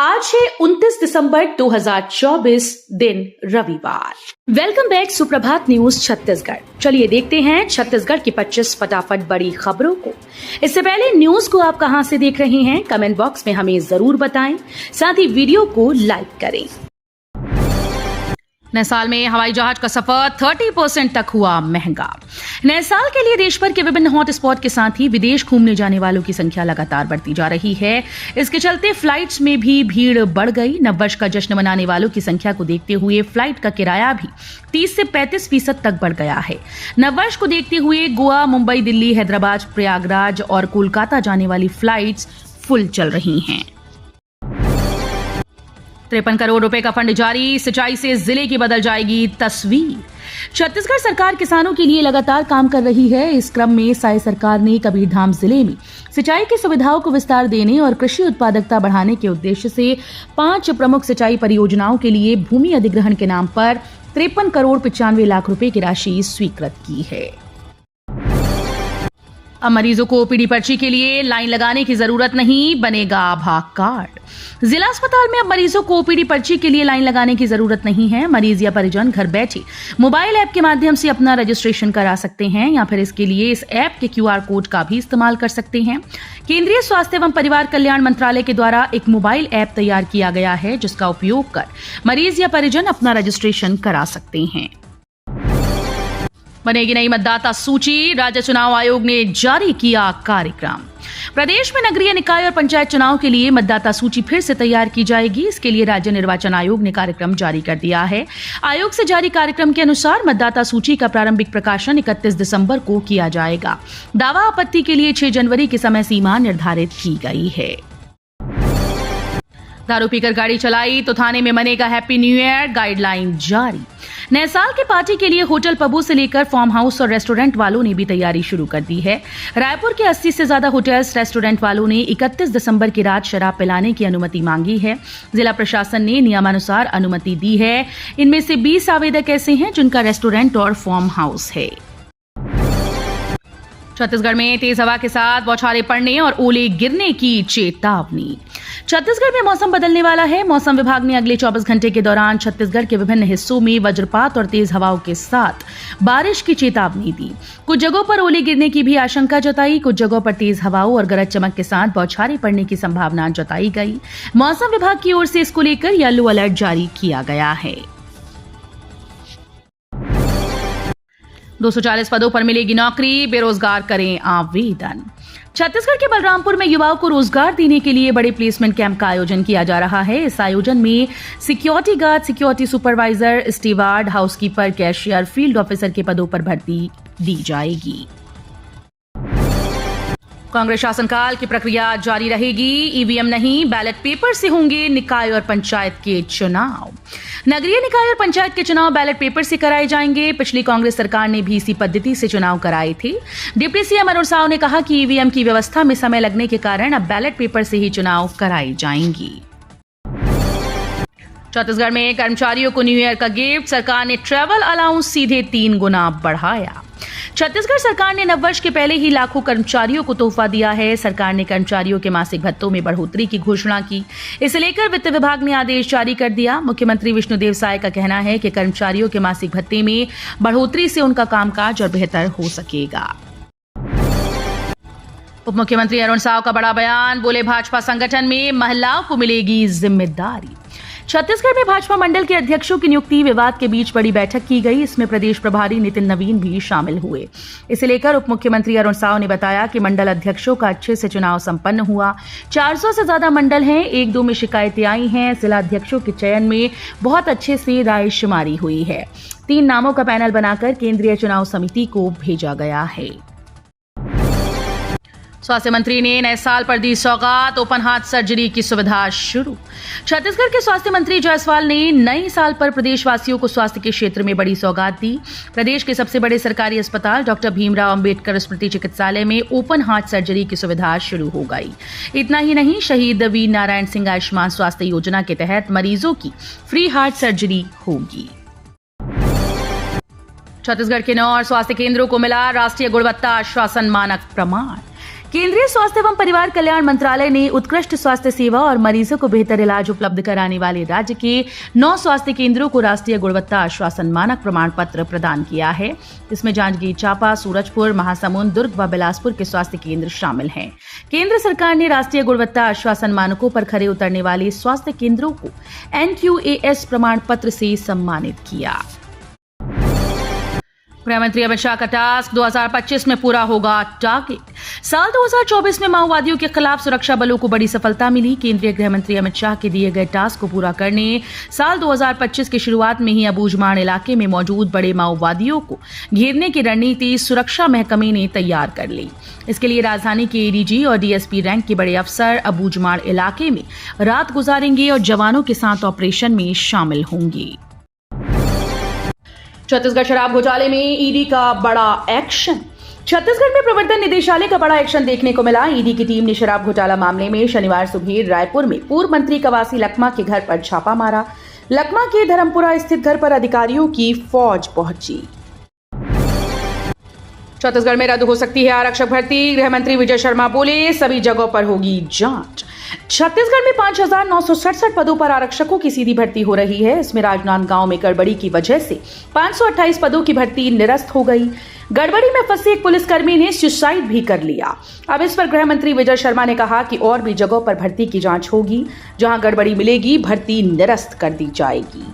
आज है 29 दिसंबर 2024 दिन रविवार। वेलकम बैक सुप्रभात न्यूज छत्तीसगढ़। चलिए देखते हैं छत्तीसगढ़ की 25 फटाफट बड़ी खबरों को। इससे पहले न्यूज को आप कहां से देख रहे हैं कमेंट बॉक्स में हमें जरूर बताएं, साथ ही वीडियो को लाइक करें। नए साल में हवाई जहाज का सफर 30% तक हुआ महंगा। नए साल के लिए देश भर के विभिन्न हॉट स्पॉट के साथ ही विदेश घूमने जाने वालों की संख्या लगातार बढ़ती जा रही है। इसके चलते फ्लाइट्स में भी भीड़ बढ़ गई। नववर्ष का जश्न मनाने वालों की संख्या को देखते हुए फ्लाइट का किराया भी 30 से 35% तक बढ़ गया है। नववर्ष को देखते हुए गोवा, मुंबई, दिल्ली, हैदराबाद, प्रयागराज और कोलकाता जाने वाली फ्लाइट्स फुल चल रही हैं। 53 करोड़ रुपए का फंड जारी, सिंचाई से जिले की बदल जाएगी तस्वीर। छत्तीसगढ़ सरकार किसानों के लिए लगातार काम कर रही है। इस क्रम में साई सरकार ने कबीरधाम जिले में सिंचाई की सुविधाओं को विस्तार देने और कृषि उत्पादकता बढ़ाने के उद्देश्य से 5 प्रमुख सिंचाई परियोजनाओं के लिए भूमि अधिग्रहण के नाम पर 53 करोड़ 95 लाख रुपए की राशि स्वीकृत की है। अब मरीजों को ओपीडी पर्ची के लिए लाइन लगाने की जरूरत नहीं, बनेगा आभा कार्ड। जिला अस्पताल में अब मरीजों को ओपीडी पर्ची के लिए लाइन लगाने की जरूरत नहीं है। मरीज या परिजन घर बैठे मोबाइल ऐप के माध्यम से अपना रजिस्ट्रेशन करा सकते हैं या फिर इसके लिए इस ऐप के QR कोड का भी इस्तेमाल कर सकते हैं। केंद्रीय स्वास्थ्य एवं परिवार कल्याण मंत्रालय के द्वारा एक मोबाइल ऐप तैयार किया गया है, जिसका उपयोग कर मरीज या परिजन अपना रजिस्ट्रेशन करा सकते हैं। बनेगी नई मतदाता सूची, राज्य चुनाव आयोग ने जारी किया कार्यक्रम। प्रदेश में नगरीय निकाय और पंचायत चुनाव के लिए मतदाता सूची फिर से तैयार की जाएगी। इसके लिए राज्य निर्वाचन आयोग ने कार्यक्रम जारी कर दिया है। आयोग से जारी कार्यक्रम के अनुसार मतदाता सूची का प्रारंभिक प्रकाशन 31 दिसंबर को किया जाएगा। दावा आपत्ति के लिए 6 जनवरी की समय सीमा निर्धारित की गई है। दारू पीकर गाड़ी चलाई तो थाने में मनेगा हैप्पी न्यू ईयर, गाइडलाइन जारी। नए साल की पार्टी के लिए होटल पबू से लेकर फार्म हाउस और रेस्टोरेंट वालों ने भी तैयारी शुरू कर दी है। रायपुर के 80 से ज्यादा होटल्स, रेस्टोरेंट वालों ने 31 दिसंबर की रात शराब पिलाने की अनुमति मांगी है। जिला प्रशासन ने नियमानुसार अनुमति दी है। इनमें से 20 आवेदक ऐसे हैं जिनका रेस्टोरेंट और फार्म हाउस है। छत्तीसगढ़ में तेज हवा के साथ बौछारें पड़ने और ओले गिरने की चेतावनी। छत्तीसगढ़ में मौसम बदलने वाला है। मौसम विभाग ने अगले 24 घंटे के दौरान छत्तीसगढ़ के विभिन्न हिस्सों में वज्रपात और तेज हवाओं के साथ बारिश की चेतावनी दी। कुछ जगहों पर ओले गिरने की भी आशंका जताई। कुछ जगहों पर तेज हवाओं और गरज चमक के साथ बौछारें पड़ने की संभावना जताई गई। मौसम विभाग की ओर से इसको लेकर येलो अलर्ट जारी किया गया है। 240 पदों पर मिलेगी नौकरी, बेरोजगार करें आवेदन। छत्तीसगढ़ के बलरामपुर में युवाओं को रोजगार देने के लिए बड़े प्लेसमेंट कैंप का आयोजन किया जा रहा है। इस आयोजन में security guard, security supervisor, steward, housekeeper, cashier, field officer के पदों पर भर्ती दी जाएगी। कांग्रेस शासनकाल की प्रक्रिया जारी रहेगी। ईवीएम नहीं, बैलेट पेपर से होंगे निकाय और पंचायत के चुनाव। नगरीय निकाय और पंचायत के चुनाव बैलेट पेपर से कराए जाएंगे। पिछली कांग्रेस सरकार ने भी इसी पद्धति से चुनाव कराए थे। डिप्टी सीएम अरुण साव ने कहा कि ईवीएम की व्यवस्था में समय लगने के कारण अब बैलेट पेपर से ही चुनाव कराए जाएंगी। छत्तीसगढ़ में कर्मचारियों को न्यू ईयर का गिफ्ट, सरकार ने ट्रैवल अलाउंस सीधे 3 गुना बढ़ाया। छत्तीसगढ़ सरकार ने नववर्ष के पहले ही लाखों कर्मचारियों को तोहफा दिया है। सरकार ने कर्मचारियों के मासिक भत्तों में बढ़ोतरी की घोषणा की। इसे लेकर वित्त विभाग ने आदेश जारी कर दिया। मुख्यमंत्री विष्णुदेव साय का कहना है कि कर्मचारियों के मासिक भत्ते में बढ़ोतरी से उनका कामकाज और बेहतर हो सकेगा। उप मुख्यमंत्री अरुण साव का बड़ा बयान, बोले भाजपा संगठन में महिलाओं को मिलेगी जिम्मेदारी। छत्तीसगढ़ में भाजपा मंडल के अध्यक्षों की नियुक्ति विवाद के बीच बड़ी बैठक की गई। इसमें प्रदेश प्रभारी नितिन नवीन भी शामिल हुए। इसे लेकर उप मुख्यमंत्री अरुण साव ने बताया कि मंडल अध्यक्षों का अच्छे से चुनाव संपन्न हुआ। 400 से ज्यादा मंडल हैं, 1-2 में शिकायतें आई हैं। जिला अध्यक्षों के चयन में बहुत अच्छे से रायशुमारी हुई है। 3 नामों का पैनल बनाकर केंद्रीय चुनाव समिति को भेजा गया है। स्वास्थ्य मंत्री ने नए साल पर दी सौगात, ओपन हार्ट सर्जरी की सुविधा शुरू। छत्तीसगढ़ के स्वास्थ्य मंत्री जायसवाल ने नए साल पर प्रदेशवासियों को स्वास्थ्य के क्षेत्र में बड़ी सौगात दी। प्रदेश के सबसे बड़े सरकारी अस्पताल डॉक्टर भीमराव अंबेडकर स्मृति चिकित्सालय में ओपन हार्ट सर्जरी की सुविधा शुरू हो गई। इतना ही नहीं, शहीद वीर नारायण सिंह आयुष्मान स्वास्थ्य योजना के तहत मरीजों की फ्री हार्ट सर्जरी होगी। छत्तीसगढ़ के 9 स्वास्थ्य केंद्रों को मिला राष्ट्रीय गुणवत्ता आश्वासन मानक प्रमाण। केंद्रीय स्वास्थ्य एवं परिवार कल्याण मंत्रालय ने उत्कृष्ट स्वास्थ्य सेवा और मरीजों को बेहतर इलाज उपलब्ध कराने वाले राज्य के 9 स्वास्थ्य केंद्रों को राष्ट्रीय गुणवत्ता आश्वासन मानक प्रमाण पत्र प्रदान किया है। इसमें जांजगीर चांपा, सूरजपुर, महासमुंद, दुर्ग व बिलासपुर के स्वास्थ्य केंद्र शामिल हैं। केंद्र सरकार ने राष्ट्रीय गुणवत्ता आश्वासन मानकों पर खरे उतरने वाले स्वास्थ्य केंद्रों को NQAS प्रमाण पत्र से सम्मानित किया। गृहमंत्री अमित शाह का टास्क 2025 में पूरा होगा टारगेट। साल 2024 में माओवादियों के खिलाफ सुरक्षा बलों को बड़ी सफलता मिली। केंद्रीय गृहमंत्री अमित शाह के दिए गए टास्क को पूरा करने साल 2025 की शुरुआत में ही अबूझमाड़ इलाके में मौजूद बड़े माओवादियों को घेरने की रणनीति सुरक्षा महकमे ने तैयार कर ली। इसके लिए राजधानी के ADG और DSP रैंक के बड़े अफसर अबूझमाड़ इलाके में रात गुजारेंगे और जवानों के साथ ऑपरेशन में शामिल होंगे। छत्तीसगढ़ शराब घोटाले में ईडी का बड़ा एक्शन। छत्तीसगढ़ में प्रवर्तन निदेशालय का बड़ा एक्शन देखने को मिला। ईडी की टीम ने शराब घोटाला मामले में शनिवार सुबह रायपुर में पूर्व मंत्री कवासी लखमा के घर पर छापा मारा। लखमा के धर्मपुरा स्थित घर पर अधिकारियों की फौज पहुंची। छत्तीसगढ़ में रद्द हो सकती है आरक्षक भर्ती। गृह मंत्री विजय शर्मा बोले, सभी जगहों पर होगी जांच। छत्तीसगढ़ में 5,967 पदों पर आरक्षकों की सीधी भर्ती हो रही है। इसमें राजनांदगांव में गड़बड़ी की वजह से 528 पदों की भर्ती निरस्त हो गई। गड़बड़ी में फंसे एक पुलिसकर्मी ने सुसाइड भी कर लिया। अब इस पर गृह मंत्री विजय शर्मा ने कहा कि और भी जगहों पर भर्ती की जांच होगी। जहां गड़बड़ी मिलेगी, भर्ती निरस्त कर दी जाएगी।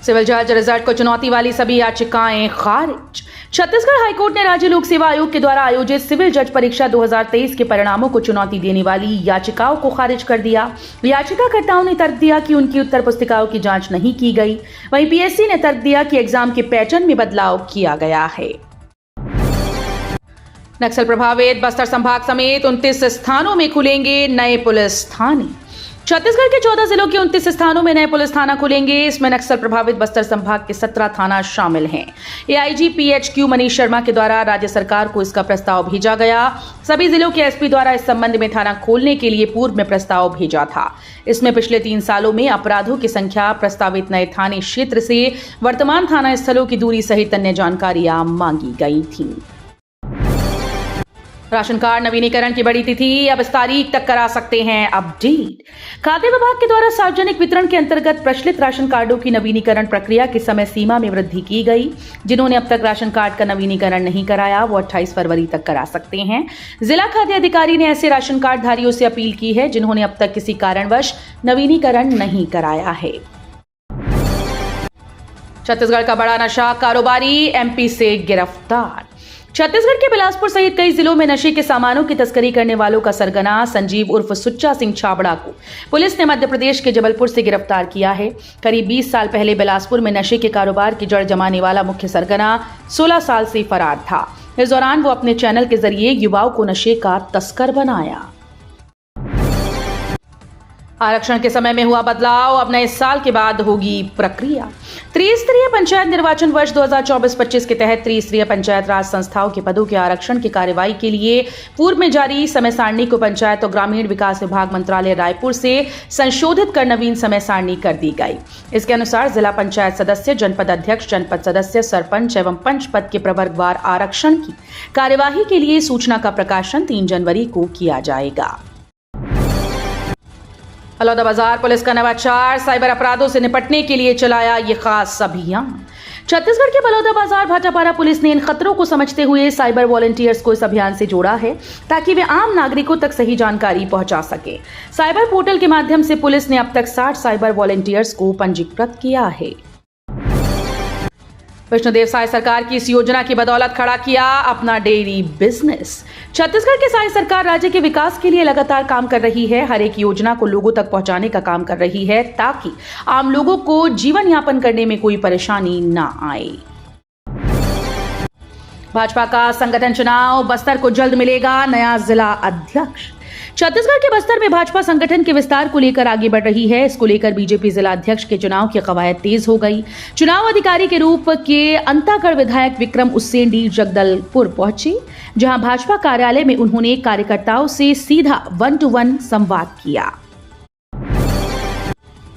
सिविल जज रिजल्ट को चुनौती वाली सभी याचिकाएं खारिज। छत्तीसगढ़ हाईकोर्ट ने राज्य लोक सेवा आयोग के द्वारा आयोजित सिविल जज परीक्षा 2023 के परिणामों को चुनौती देने वाली याचिकाओं को खारिज कर दिया। याचिकाकर्ताओं ने तर्क दिया कि उनकी उत्तर पुस्तिकाओं की जांच नहीं की गई। वहीं PSC ने तर्क दिया कि एग्जाम के पैटर्न में बदलाव किया गया है। नक्सल प्रभावित बस्तर संभाग समेत 29 स्थानों में खुलेंगे नए पुलिस थाने। छत्तीसगढ़ के 14 जिलों के 29 स्थानों में नए पुलिस थाना खुलेंगे। इसमें नक्सल प्रभावित बस्तर संभाग के 17 थाना शामिल हैं। AIG PHQ मनीष शर्मा के द्वारा राज्य सरकार को इसका प्रस्ताव भेजा गया। सभी जिलों के SP द्वारा इस संबंध में थाना खोलने के लिए पूर्व में प्रस्ताव भेजा था। इसमें पिछले 3 सालों में अपराधों की संख्या, प्रस्तावित नए थाने क्षेत्र से वर्तमान थाना स्थलों की दूरी सहित अन्य जानकारियां मांगी गई थी। राशन कार्ड नवीनीकरण की बड़ी तिथि, अब इस तारीख तक करा सकते हैं अपडेट। खाद्य विभाग के द्वारा सार्वजनिक वितरण के अंतर्गत प्रचलित राशन कार्डों की नवीनीकरण प्रक्रिया की समय सीमा में वृद्धि की गई। जिन्होंने अब तक राशन कार्ड का नवीनीकरण नहीं कराया, वो 28 फरवरी तक करा सकते हैं। जिला खाद्य अधिकारी ने ऐसे राशन कार्ड धारियों से अपील की है जिन्होंने अब तक किसी कारणवश नवीनीकरण नहीं कराया है। छत्तीसगढ़ का बड़ा नशा कारोबारी MP से गिरफ्तार। छत्तीसगढ़ के बिलासपुर सहित कई जिलों में नशे के सामानों की तस्करी करने वालों का सरगना संजीव उर्फ सुच्चा सिंह छाबड़ा को पुलिस ने मध्य प्रदेश के जबलपुर से गिरफ्तार किया है। करीब 20 साल पहले बिलासपुर में नशे के कारोबार की जड़ जमाने वाला मुख्य सरगना 16 साल से फरार था। इस दौरान वो अपने चैनल के जरिए युवाओं को नशे का तस्कर बनाया। आरक्षण के समय में हुआ बदलाव, अब नए साल के बाद होगी प्रक्रिया। त्रिस्तरीय पंचायत निर्वाचन वर्ष 2024-25 के तहत त्रिस्तरीय पंचायत राज संस्थाओं के पदों के आरक्षण की कार्यवाही के लिए पूर्व में जारी समय सारणी को पंचायत और ग्रामीण विकास विभाग मंत्रालय रायपुर से संशोधित कर नवीन समय सारणी कर दी गई। इसके अनुसार जिला पंचायत सदस्य, जनपद अध्यक्ष, जनपद सदस्य, सरपंच एवं पंच पद के प्रवर्गवार आरक्षण की कार्यवाही के लिए सूचना का प्रकाशन 3 जनवरी को किया जाएगा। बलौदाबाजार पुलिस का नवाचार, साइबर अपराधों से निपटने के लिए चलाया ये खास अभियान। छत्तीसगढ़ के बलौदाबाजार भाटापारा पुलिस ने इन खतरों को समझते हुए साइबर वॉलंटियर्स को इस अभियान से जोड़ा है ताकि वे आम नागरिकों तक सही जानकारी पहुंचा सके। साइबर पोर्टल के माध्यम से पुलिस ने अब तक 60 साइबर वॉलंटियर्स को पंजीकृत किया है। विष्णुदेव साय सरकार की इस योजना की बदौलत खड़ा किया अपना डेयरी बिजनेस। छत्तीसगढ़ की साय सरकार राज्य के विकास के लिए लगातार काम कर रही है। हर एक योजना को लोगों तक पहुंचाने का काम कर रही है ताकि आम लोगों को जीवन यापन करने में कोई परेशानी ना आए। भाजपा का संगठन चुनाव, बस्तर को जल्द मिलेगा नया जिला अध्यक्ष। छत्तीसगढ़ के बस्तर में भाजपा संगठन के विस्तार को लेकर आगे बढ़ रही है। इसको लेकर बीजेपी जिला अध्यक्ष के चुनाव की कवायद तेज हो गई। चुनाव अधिकारी के रूप के अंतागढ़ विधायक विक्रम उसेंडी जगदलपुर पहुंचे, जहां भाजपा कार्यालय में उन्होंने कार्यकर्ताओं से सीधा 1-to-1 संवाद किया।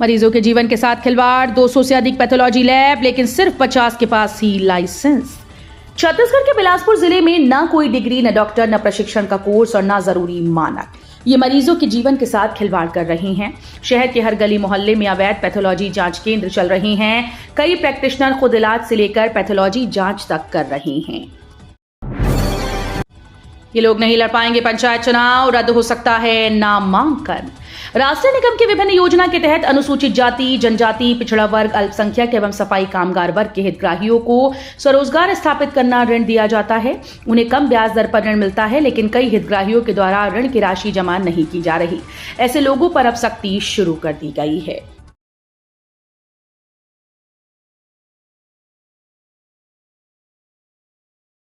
मरीजों के जीवन के साथ खिलवाड़, 200 से अधिक पैथोलॉजी लैब, लेकिन सिर्फ 50 के पास ही लाइसेंस। छत्तीसगढ़ के बिलासपुर जिले में न कोई डिग्री, न डॉक्टर, न प्रशिक्षण का कोर्स और न जरूरी मानक। ये मरीजों के जीवन के साथ खिलवाड़ कर रहे हैं। शहर के हर गली मोहल्ले में अवैध पैथोलॉजी जांच केंद्र चल रहे हैं। कई प्रैक्टिशनर खुद इलाज से लेकर पैथोलॉजी जांच तक कर रहे हैं। ये लोग नहीं लड़ पाएंगे पंचायत चुनाव, रद्द हो सकता है नामांकन। राष्ट्रीय निगम की विभिन्न योजना के तहत अनुसूचित जाति, जनजाति, पिछड़ा वर्ग, अल्पसंख्यक एवं सफाई कामगार वर्ग के हितग्राहियों को स्वरोजगार स्थापित करना ऋण दिया जाता है। उन्हें कम ब्याज दर पर ऋण मिलता है, लेकिन कई हितग्राहियों के द्वारा ऋण की राशि जमा नहीं की जा रही। ऐसे लोगों पर अब सख्ती शुरू कर दी गई है।